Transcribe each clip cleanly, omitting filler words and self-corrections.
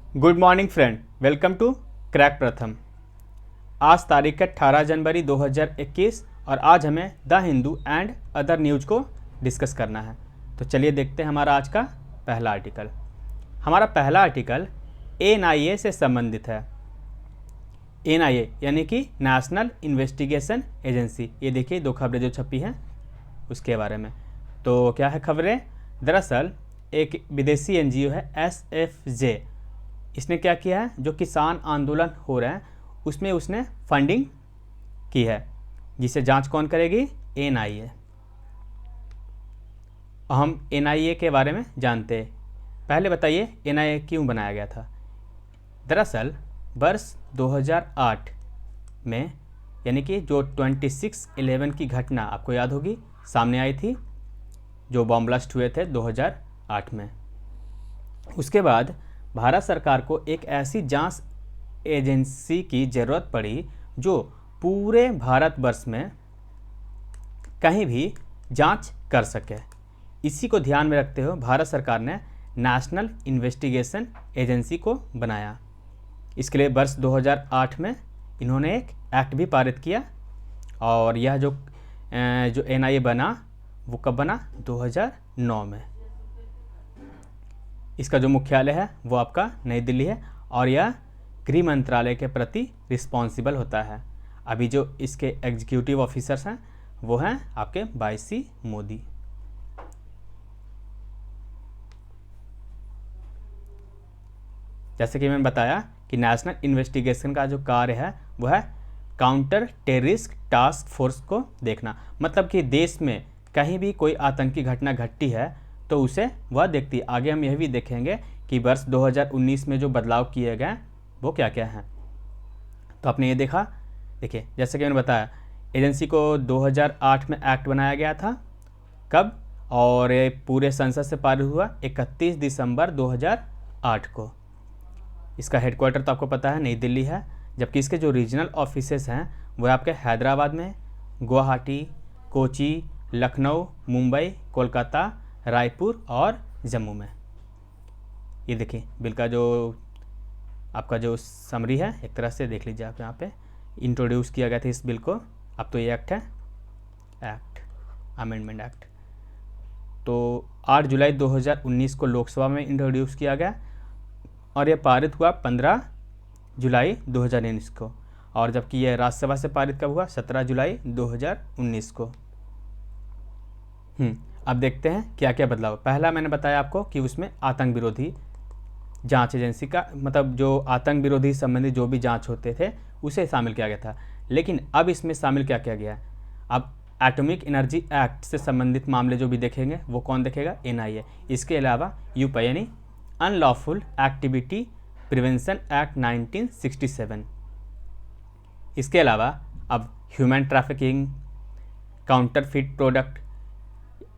Good morning friend, welcome to crack Pratham. आज तारीख है 18 जनवरी 2021 और आज हमें the Hindu and other news को डिस्कस करना है। तो चलिए देखते हैं हमारा आज का पहला आर्टिकल। हमारा पहला आर्टिकल एनआईए से संबंधित है। एनआईए यानी कि नेशनल इन्वेस्टिगेशन एजेंसी। ये देखिए दो खबरें जो छपी हैं उसके बारे में। तो क्या है खबरें? दरअसल एक विदेशी एनजीओ है SFJ, इसने क्या किया है, जो किसान आंदोलन हो रहे हैं उसमें उसने फंडिंग की है, जिसे जांच कौन करेगी? एनआईए। हम एनआईए के बारे में जानते हैं। पहले बताइए एनआईए क्यों बनाया गया था। दरअसल वर्ष 2008 में, यानी कि जो 26/11 की घटना आपको याद होगी, सामने आई थी, जो बॉम्ब ब्लास्ट हुए थे 2008 में। उसके बाद भारत सरकार को एक ऐसी जांच एजेंसी की ज़रूरत पड़ी जो पूरे भारतवर्ष में कहीं भी जांच कर सके। इसी को ध्यान में रखते हुए भारत सरकार ने नेशनल इन्वेस्टिगेशन एजेंसी को बनाया। इसके लिए वर्ष 2008 में इन्होंने एक एक्ट भी पारित किया और यह जो एनआईए बना वो कब बना? 2009 में। इसका जो मुख्यालय है वो आपका नई दिल्ली है और यह गृह मंत्रालय के प्रति रिस्पॉन्सिबल होता है। अभी जो इसके एग्जीक्यूटिव ऑफिसर्स हैं वो हैं आपके वाई मोदी। जैसे कि मैंने बताया कि नेशनल इन्वेस्टिगेशन का जो कार्य है वो है काउंटर टेररिस्ट टास्क फोर्स को देखना। मतलब कि देश में कहीं भी कोई आतंकी घटना घटती है तो उसे वह देखती है। आगे हम यह भी देखेंगे कि वर्ष 2019 में जो बदलाव किए गए वो क्या क्या हैं। तो आपने ये देखा, देखिए जैसे कि मैंने बताया एजेंसी को 2008 में एक्ट बनाया गया था। कब? और ये पूरे संसद से पारित हुआ 31 दिसंबर 2008 को। इसका हेडक्वार्टर तो आपको पता है नई दिल्ली है, जबकि इसके जो रीजनल ऑफिसेस हैं वो आपके हैदराबाद में, गुवाहाटी, कोची, लखनऊ, मुंबई, कोलकाता, रायपुर और जम्मू में। ये देखिए बिल का जो आपका जो समरी है एक तरह से देख लीजिए आप। यहाँ पे इंट्रोड्यूस किया गया था इस बिल को। अब तो ये एक्ट है, एक्ट अमेंडमेंट एक्ट। तो 8 जुलाई 2019 को लोकसभा में इंट्रोड्यूस किया गया और ये पारित हुआ 15 जुलाई 2019 को। और जबकि यह राज्यसभा से पारित कब हुआ? 17 जुलाई 2019 को। अब देखते हैं क्या क्या बदलाव। पहला मैंने बताया आपको कि उसमें आतंक विरोधी जांच एजेंसी का मतलब जो आतंक विरोधी संबंधी जो भी जांच होते थे उसे शामिल किया गया था। लेकिन अब इसमें शामिल क्या किया गया है? अब एटॉमिक एनर्जी एक्ट से संबंधित मामले जो भी देखेंगे वो कौन देखेगा? एनआईए। इसके अलावा यूपी यानी अनलॉफुल एक्टिविटी प्रिवेंशन एक्ट 1967। इसके अलावा अब human trafficking, counterfeit product,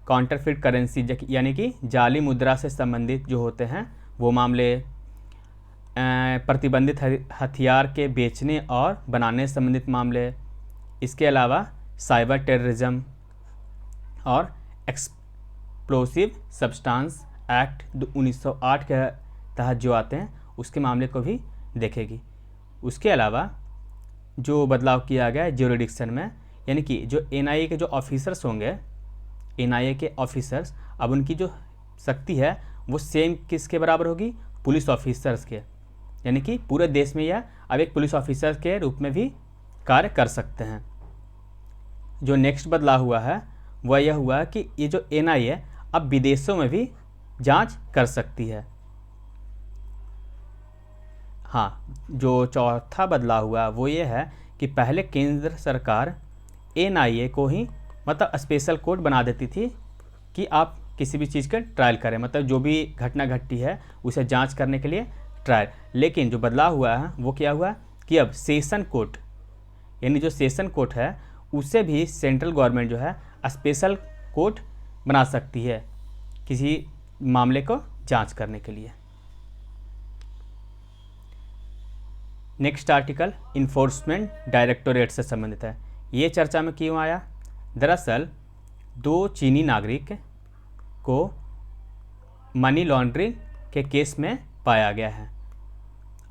counterfeit currency यानी कि जाली मुद्रा से संबंधित जो होते हैं वो मामले, प्रतिबंधित हथियार के बेचने और बनाने से संबंधित मामले, इसके अलावा साइबर टेररिज्म और एक्सप्लोसिव सब्सटेंस एक्ट 1908 के तहत जो आते हैं उसके मामले को भी देखेगी। उसके अलावा जो बदलाव किया गया है ज्यूरिडिक्शन में, यानी कि जो एनआईए के जो ऑफिसर्स होंगे, एनआईए के ऑफिसर्स, अब उनकी जो शक्ति है वो सेम किसके बराबर होगी? पुलिस ऑफिसर्स के। यानी कि पूरे देश में यह अब एक पुलिस ऑफिसर के रूप में भी कार्य कर सकते हैं। जो नेक्स्ट बदलाव हुआ है वह यह हुआ कि ये जो एनआईए अब विदेशों में भी जांच कर सकती है। हाँ, जो चौथा बदलाव हुआ वो ये है कि पहले केंद्र सरकार एनआईए को ही मतलब स्पेशल कोर्ट बना देती थी कि आप किसी भी चीज़ का ट्रायल करें, मतलब जो भी घटना घटती है उसे जांच करने के लिए ट्रायल। लेकिन जो बदलाव हुआ है वो क्या हुआ कि अब सेशन कोर्ट, यानी जो सेशन कोर्ट है उसे भी सेंट्रल गवर्नमेंट जो है स्पेशल कोर्ट बना सकती है किसी मामले को जांच करने के लिए। नेक्स्ट आर्टिकल इन्फोर्समेंट डायरेक्टोरेट से संबंधित है। ये चर्चा में क्यों आया? दरअसल 2 चीनी नागरिक को मनी लॉन्ड्रिंग के केस में पाया गया है।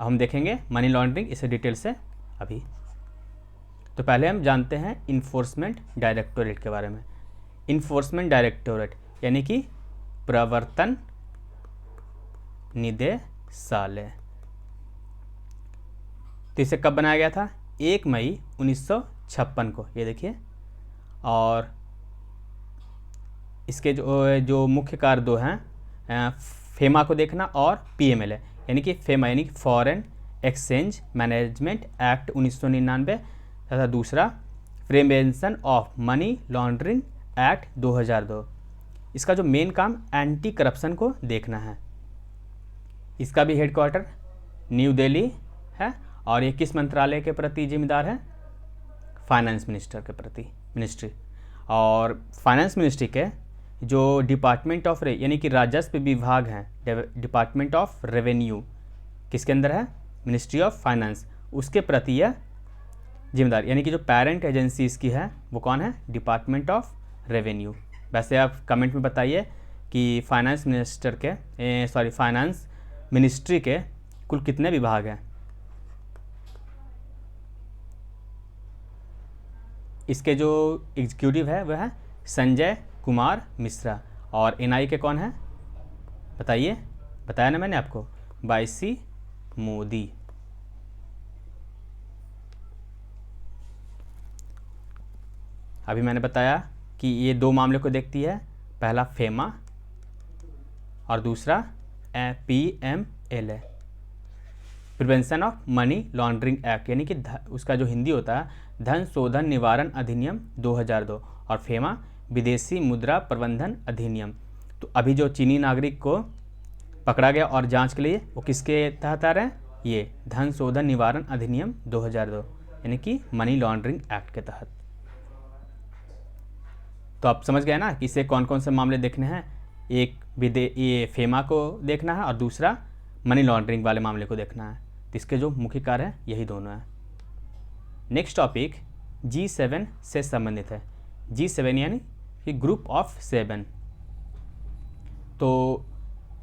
अब हम देखेंगे मनी लॉन्ड्रिंग इसे डिटेल से अभी। तो पहले हम जानते हैं इन्फोर्समेंट डायरेक्टोरेट के बारे में। इन्फोर्समेंट डायरेक्टोरेट यानी कि प्रवर्तन निदेशालय। तो इसे कब बनाया गया था? 1 मई 1956 को, ये देखिए। और इसके जो मुख्य कार्य दो हैं, फेमा को देखना और पीएमएलए, यानी कि फेमा यानी कि फॉरेन एक्सचेंज मैनेजमेंट एक्ट 1999 तथा दूसरा prevention of money laundering act 2002। इसका जो मेन काम एंटी करप्शन को देखना है। इसका भी हेडक्वार्टर न्यू दिल्ली है और ये किस मंत्रालय के प्रति जिम्मेदार है? फाइनेंस मिनिस्टर के प्रति मिनिस्ट्री। और फाइनेंस मिनिस्ट्री के जो डिपार्टमेंट ऑफ यानी कि राजस्व विभाग हैं, डिपार्टमेंट ऑफ रेवेन्यू किसके अंदर है? मिनिस्ट्री ऑफ फाइनेंस, उसके प्रति यह जिम्मेदार, यानी कि जो पेरेंट एजेंसी इसकी है वो कौन है? Department of revenue. वैसे आप कमेंट में बताइए कि फाइनेंस मिनिस्टर के फाइनेंस मिनिस्ट्री के कुल कितने विभाग हैं? इसके जो एग्जीक्यूटिव है वह है संजय कुमार मिश्रा और एनआई के कौन है? बताइए, बताया ना मैंने आपको, वाईसी मोदी। अभी मैंने बताया कि ये दो मामले को देखती है, पहला फेमा और दूसरा PMLA, prevention of money laundering act, यानी कि उसका जो हिंदी होता है धन शोधन निवारण अधिनियम 2002, और फेमा विदेशी मुद्रा प्रबंधन अधिनियम। तो अभी जो चीनी नागरिक को पकड़ा गया और जांच के लिए, वो किसके तहत आ रहे हैं? ये धन शोधन निवारण अधिनियम 2002, यानी कि मनी लॉन्ड्रिंग एक्ट के तहत। तो आप समझ गए ना कि इसे कौन कौन से मामले देखने हैं? एक ये फेमा को देखना है और दूसरा मनी लॉन्ड्रिंग वाले मामले को देखना है। तो इसके जो मुख्य कार्य हैं यही दोनों हैं। नेक्स्ट टॉपिक G7 से संबंधित है। G7 यानी कि ग्रुप ऑफ 7। तो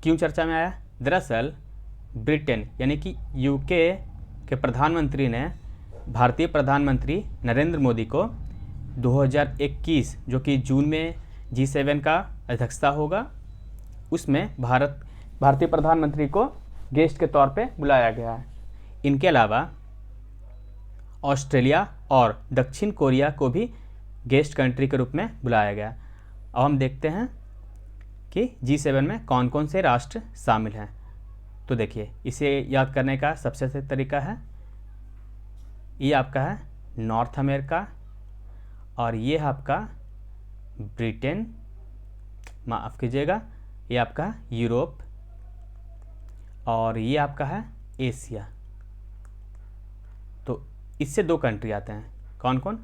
क्यों चर्चा में आया? दरअसल ब्रिटेन यानी कि यूके के प्रधानमंत्री ने भारतीय प्रधानमंत्री नरेंद्र मोदी को 2021 जो कि जून में G7 का अध्यक्षता होगा, उसमें भारतीय प्रधानमंत्री को गेस्ट के तौर पे बुलाया गया है। इनके अलावा ऑस्ट्रेलिया और दक्षिण कोरिया को भी गेस्ट कंट्री के रूप में बुलाया गया। अब हम देखते हैं कि G7 में कौन कौन से राष्ट्र शामिल हैं। तो देखिए, इसे याद करने का सबसे अच्छा तरीका है, ये आपका है नॉर्थ अमेरिका और ये है आपका ब्रिटेन, माफ़ कीजिएगा, ये आपका यूरोप और ये आपका है एशिया। तो इससे दो कंट्री आते हैं, कौन कौन?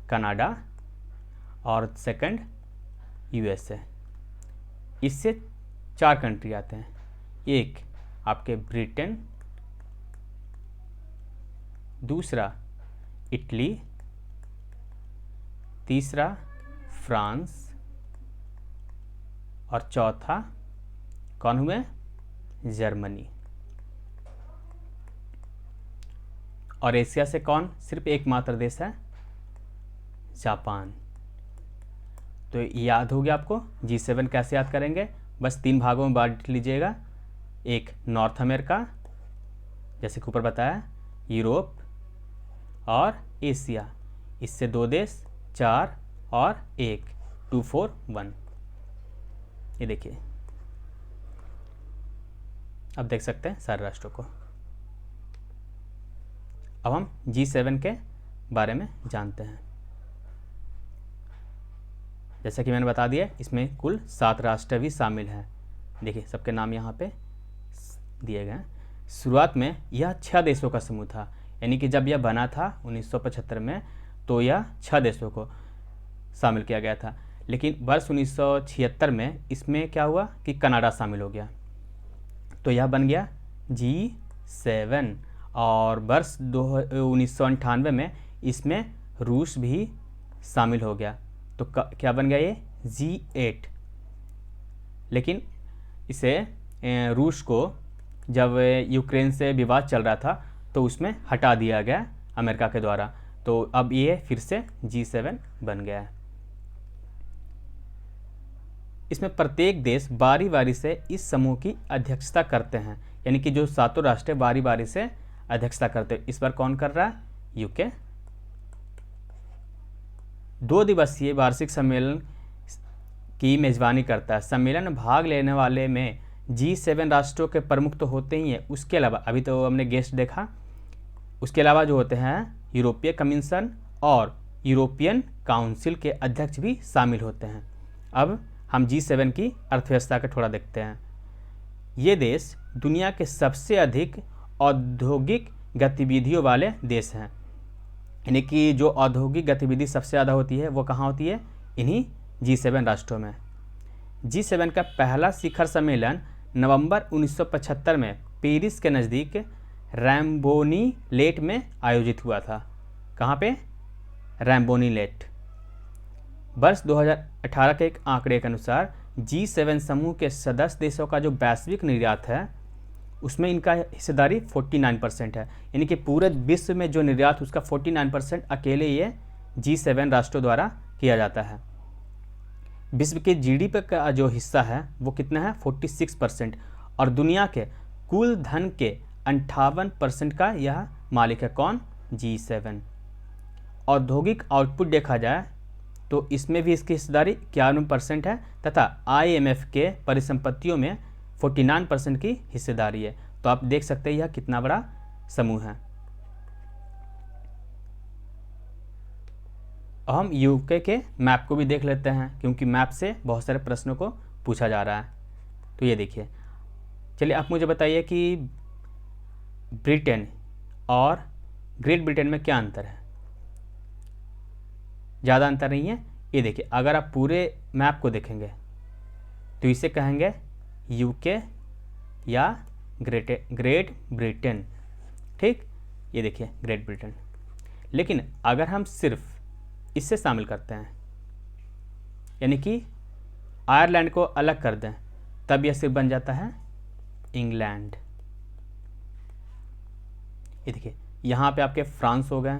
कनाडा और सेकंड यूएसए। इससे 4 कंट्री आते हैं, एक आपके ब्रिटेन, दूसरा इटली, तीसरा फ्रांस और चौथा कौन हुए? जर्मनी। और एशिया से कौन? सिर्फ एकमात्र देश है, जापान। तो याद हो गया आपको G7 कैसे याद करेंगे? बस 3 भागों में बांट लीजिएगा। एक नॉर्थ अमेरिका, जैसे कि ऊपर बताया, यूरोप और एशिया। इससे 2 देश, 4 और 1, 2 4 1। ये देखिए, अब देख सकते हैं सारे राष्ट्रों को। अब हम G7 के बारे में जानते हैं। जैसा कि मैंने बता दिया, इसमें कुल 7 राष्ट्र भी शामिल हैं। देखिए, सबके नाम यहाँ पे दिए गए हैं। शुरुआत में यह 6 देशों का समूह था, यानी कि जब यह बना था 1975 में, तो यह 6 देशों को शामिल किया गया था। लेकिन वर्ष 1976 में इसमें क्या हुआ कि कनाडा शामिल हो गया, तो यह बन गया G7। और वर्ष 1998 में इसमें रूस भी शामिल हो गया, तो क्या बन गया ये? G8। लेकिन इसे रूस को जब यूक्रेन से विवाद चल रहा था तो उसमें हटा दिया गया अमेरिका के द्वारा। तो अब ये फिर से G7 बन गया है। इसमें प्रत्येक देश बारी बारी से इस समूह की अध्यक्षता करते हैं, यानी कि जो 7 राष्ट्र बारी बारी से अध्यक्षता करते हैं। इस बार कौन कर रहा है? यूके। 2 दिवसीय वार्षिक सम्मेलन की मेजबानी करता है। सम्मेलन में भाग लेने वाले में G7 राष्ट्रों के प्रमुख तो होते ही हैं, उसके अलावा अभी तो हमने गेस्ट देखा, उसके अलावा जो होते हैं यूरोपीय कमीशन और यूरोपियन काउंसिल के अध्यक्ष भी शामिल होते हैं। अब हम G7 की अर्थव्यवस्था का थोड़ा देखते हैं। ये देश दुनिया के सबसे अधिक औद्योगिक गतिविधियों वाले देश हैं, यानी कि जो औद्योगिक गतिविधि सबसे ज़्यादा होती है वो कहाँ होती है? इन्हीं G7 राष्ट्रों में। G7 का पहला शिखर सम्मेलन नवंबर 1975 में पेरिस के नज़दीक रैम्बोनी-लेट में आयोजित हुआ था। कहाँ पे? रैम्बोनी-लेट। वर्ष 2018 के एक आंकड़े के अनुसार G7 समूह के सदस्य देशों का जो वैश्विक निर्यात है उसमें इनका हिस्सेदारी 49% है, यानी कि पूरे विश्व में जो निर्यात उसका 49% अकेले ये G7 राष्ट्रों द्वारा किया जाता है। विश्व के GDP का जो हिस्सा है वो कितना है? 46%। और दुनिया के कुल धन के 58% का यह मालिक है। कौन? G7। औद्योगिक आउटपुट देखा जाए तो इसमें भी इसकी हिस्सेदारी 51% है तथा IMF के परिसंपत्तियों में 49% की हिस्सेदारी है। तो आप देख सकते हैं यह कितना बड़ा समूह है। हम यूके के मैप को भी देख लेते हैं, क्योंकि मैप से बहुत सारे प्रश्नों को पूछा जा रहा है। तो ये देखिए, चलिए आप मुझे बताइए कि ब्रिटेन और ग्रेट ब्रिटेन में क्या अंतर है? ज़्यादा अंतर नहीं है। ये देखिए, अगर आप पूरे मैप को देखेंगे तो इसे कहेंगे यूके या ग्रेट ब्रिटेन। ठीक, ये देखिए ग्रेट ब्रिटेन। लेकिन अगर हम सिर्फ इससे शामिल करते हैं, यानी कि आयरलैंड को अलग कर दें, तब यह सिर्फ बन जाता है इंग्लैंड। ये देखिए, यहाँ पे आपके फ्रांस हो गए,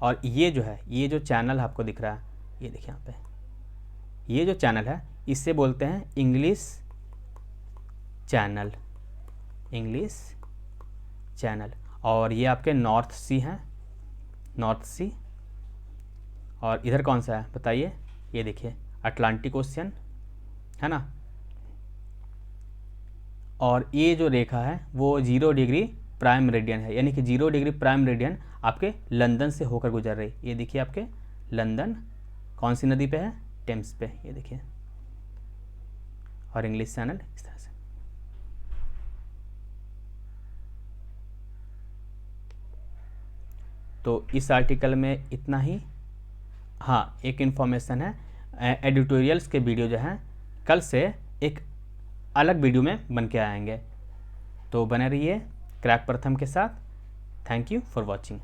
और ये जो है, ये जो चैनल आपको दिख रहा है, ये देखिए यहाँ पे, ये जो चैनल है इससे बोलते हैं इंग्लिश चैनल, इंग्लिश चैनल। और ये आपके नॉर्थ सी हैं, नॉर्थ सी। और इधर कौन सा है बताइए? ये देखिए अटलांटिक ओशियन है ना। और ये जो रेखा है वो 0 डिग्री प्राइम मेरिडियन है, यानी कि 0 डिग्री प्राइम मेरिडियन आपके लंदन से होकर गुजर रही। ये देखिए आपके लंदन कौन सी नदी पे है? टेम्स पे, ये देखिए। और इंग्लिश चैनल इस तरह से। तो इस आर्टिकल में इतना ही। हाँ, एक इन्फॉर्मेशन है, एडिटोरियल्स के वीडियो जो हैं कल से एक अलग वीडियो में बन के आएंगे, तो बने रहिए क्रैक प्रथम के साथ। Thank you for watching.